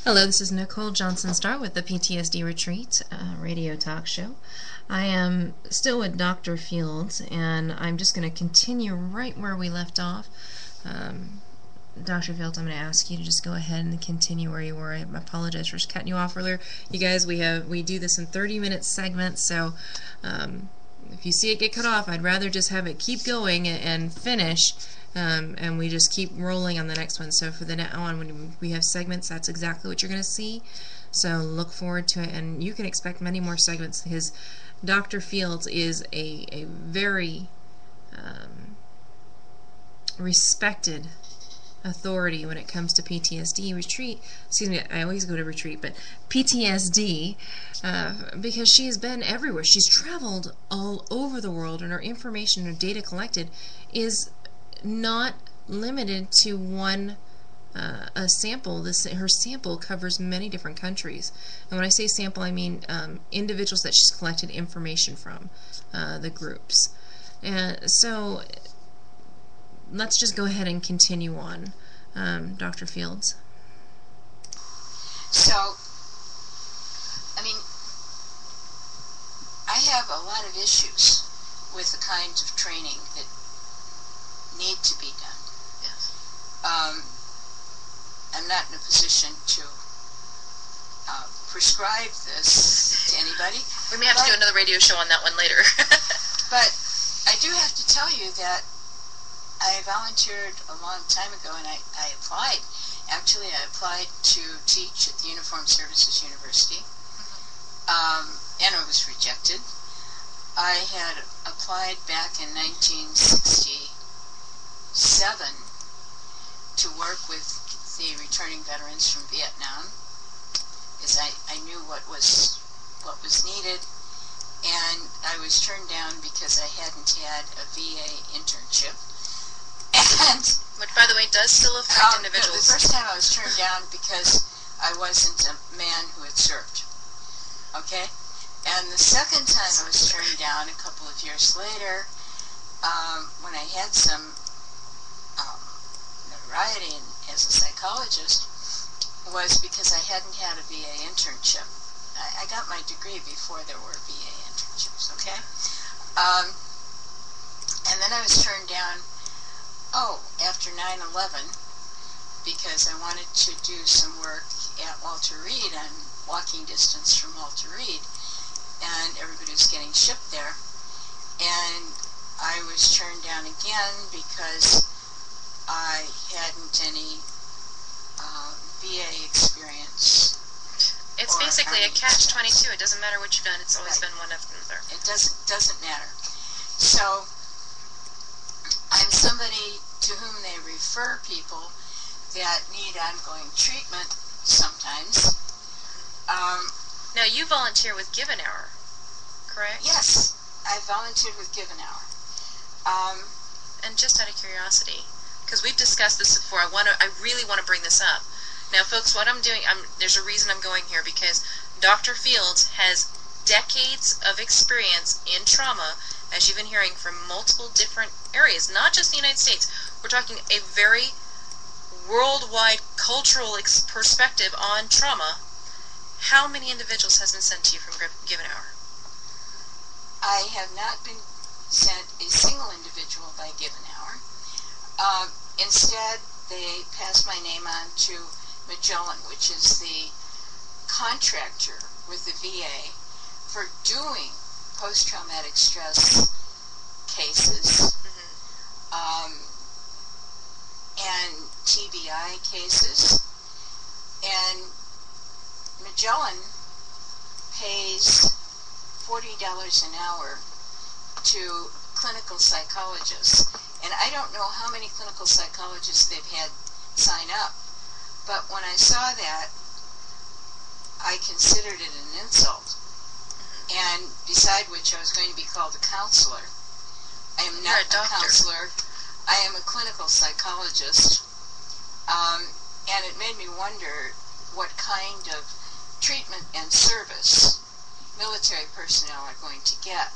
Hello, this is Nicole Johnson-Starr with the PTSD Retreat radio talk show. I am still with Dr. Fields, and I'm just going to continue right where we left off. Dr. Fields, I'm going to ask you to just go ahead and continue where you were. I apologize for cutting you off earlier. You guys, we do this in 30-minute segments, so if you see it get cut off, I'd rather just have it keep going and finish. And we just keep rolling on the next one. So for the now on, when we have segments, that's exactly what you're going to see. So look forward to it, and you can expect many more segments. Dr. Fields is a very respected authority when it comes to PTSD retreat. Excuse me, I always go to retreat, but PTSD, because she has been everywhere. She's traveled all over the world, and her information, her data collected, is not limited to one a sample. Her sample covers many different countries, and when I say sample, I mean individuals that she's collected information from, the groups. And so let's just go ahead and continue on, Dr. Fields. So, I mean, I have a lot of issues with the kinds of training that need to be done. Yes. I'm not in a position to prescribe this to anybody. We may have to do another radio show on that one later. But I do have to tell you that I volunteered a long time ago, and I applied. Actually, I applied to teach at the Uniformed Services University, and I was rejected. I had applied back in 1967 to work with the returning veterans from Vietnam, because I knew what was needed, and I was turned down because I hadn't had a VA internship. And which, by the way, does still affect individuals. The first time I was turned down because I wasn't a man who had served. Okay? And the second time I was turned down a couple of years later, when I had some notoriety as a psychologist, was because I hadn't had a VA internship. I got my degree before there were VA internships, okay? And then I was turned down, after 9/11, because I wanted to do some work at Walter Reed, on walking distance from Walter Reed, and everybody was getting shipped there. And I was turned down again because I hadn't any VA experience. It's basically a catch-22. It doesn't matter what you've done. It's always been one after another. It doesn't matter. So I'm somebody to whom they refer people that need ongoing treatment sometimes. Now, you volunteer with Give an Hour, correct? Yes, I volunteered with Give an Hour. And just out of curiosity, because we've discussed this before, I really want to bring this up. Now, folks, what I'm doing, there's a reason I'm going here, because Dr. Fields has decades of experience in trauma, as you've been hearing, from multiple different areas, not just the United States. We're talking a very worldwide cultural perspective on trauma. How many individuals has been sent to you from Give an Hour? I have not been sent a single individual by Give an Hour. Instead, they passed my name on to Magellan, which is the contractor with the VA for doing post-traumatic stress cases, and TBI cases. And Magellan pays $40 an hour to clinical psychologists. And I don't know how many clinical psychologists they've had sign up, but when I saw that, I considered it an insult. And beside which, I was going to be called a counselor. I am not a counselor. I am a clinical psychologist. And it made me wonder what kind of treatment and service military personnel are going to get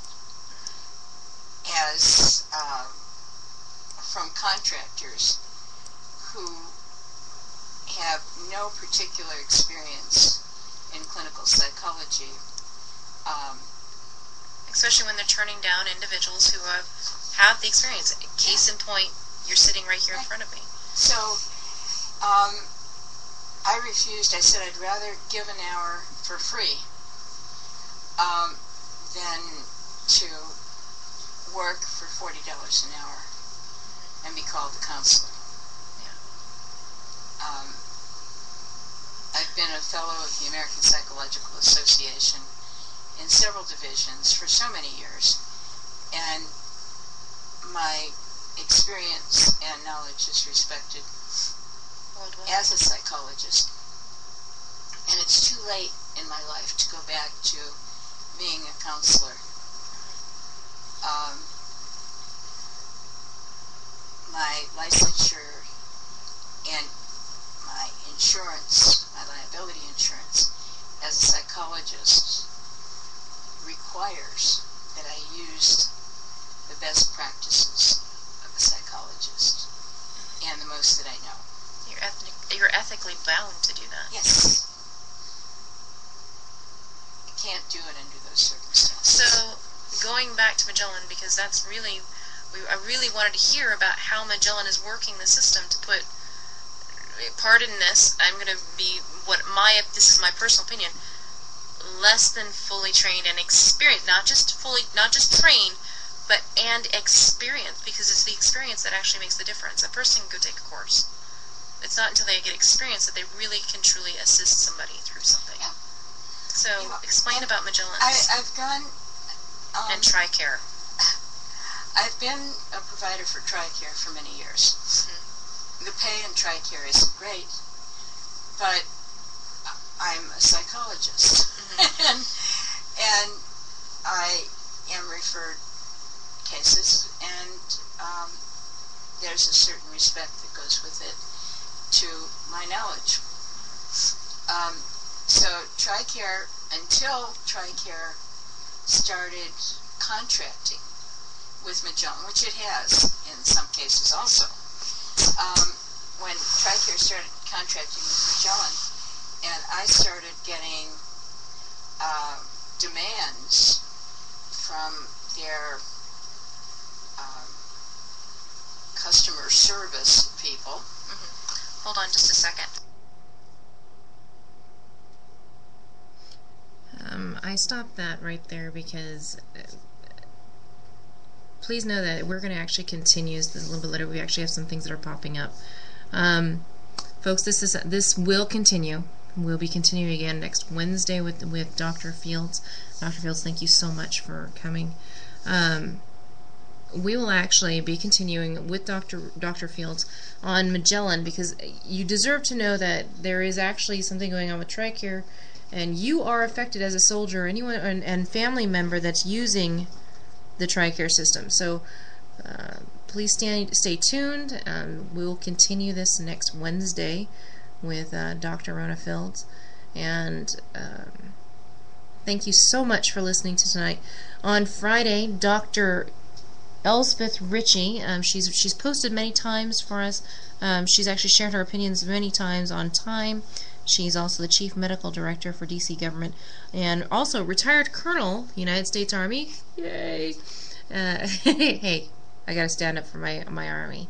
as from contractors who have no no particular experience in clinical psychology. Especially when they're turning down individuals who have the experience. Case in point, you're sitting right here in front of me. So, I refused. I said I'd rather give an hour for free than to work for $40 an hour and be called a counselor. Yeah. I've been a fellow of the American Psychological Association in several divisions for so many years, and my experience and knowledge is respected Worldwide. as a psychologist. And it's too late in my life to go back to being a counselor. My licensure and my insurance, my liability insurance as a psychologist requires that I use the best practices of a psychologist and the most that I know. You're ethically bound to do that. Yes. I can't do it under those circumstances. So, going back to Magellan, because that's really, I really wanted to hear about how Magellan is working the system to put, pardon this, I'm going to be, this is my personal opinion, less than fully trained and experienced, not just trained, but and experienced, because it's the experience that actually makes the difference. A person can go take a course. It's not until they get experience that they really can truly assist somebody through something. Yeah. So, explain about Magellan I've gone... and TRICARE. I've been a provider for TRICARE for many years. Mm-hmm. The pay in TRICARE isn't great, but I'm a psychologist. Mm-hmm. and I am referred cases, and there's a certain respect that goes with it to my knowledge. So TRICARE, until TRICARE started contracting with Magellan, which it has in some cases also, when TRICARE started contracting with Magellan, and I started getting demands from their customer service people. Mm-hmm. Hold on just a second. I stopped that right there because please know that we're going to actually continue this a little bit later. We actually have some things that are popping up. Folks, this will continue. We'll be continuing again next Wednesday with Dr. Fields. Dr. Fields, thank you so much for coming. We will actually be continuing with Dr. Fields on Magellan, because you deserve to know that there is actually something going on with TRICARE, and you are affected as a soldier, anyone and family member that's using the TRICARE system. So please stay tuned. We will continue this next Wednesday with Dr. Rona Fields, and thank you so much for listening to tonight. On Friday, Dr. Elspeth Ritchie, she's posted many times for us. She's actually shared her opinions many times on time. She's also the Chief Medical Director for DC government, and also retired Colonel, United States Army. Yay! Hey, I gotta stand up for my Army.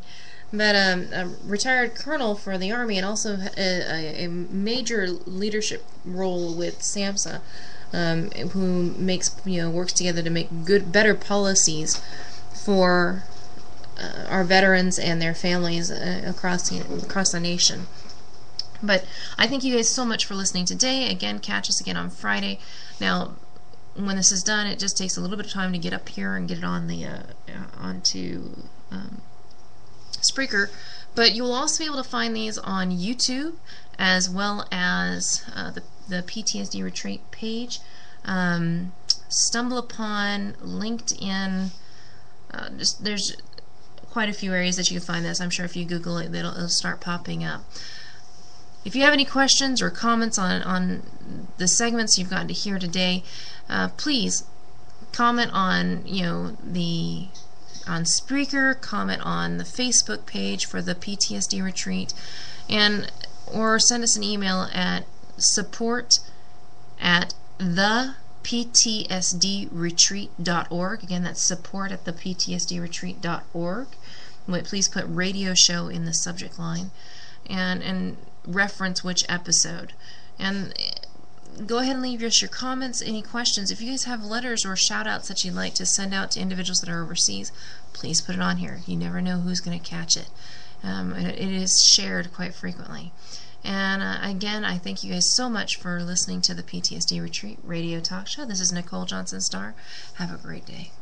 But a retired Colonel for the Army, and also a major leadership role with SAMHSA, who works together to make better policies for our veterans and their families across the nation. But I thank you guys so much for listening today. Again, catch us again on Friday. Now, when this is done, it just takes a little bit of time to get up here and get it on the onto Spreaker. But you will also be able to find these on YouTube, as well as the PTSD Retreat page. Stumble upon, LinkedIn. There's quite a few areas that you can find this. I'm sure if you Google it, it'll start popping up. If you have any questions or comments on the segments you've gotten to hear today, please comment on on Spreaker, comment on the Facebook page for the PTSD Retreat, and or send us an email at support@theptsdretreat.org. Again, that's support@theptsdretreat.org. Please put radio show in the subject line and reference which episode. And go ahead and leave us your comments, any questions. If you guys have letters or shout-outs that you'd like to send out to individuals that are overseas, please put it on here. You never know who's going to catch it. It is shared quite frequently. And again, I thank you guys so much for listening to the PTSD Retreat Radio Talk Show. This is Nicole Johnson Starr. Have a great day.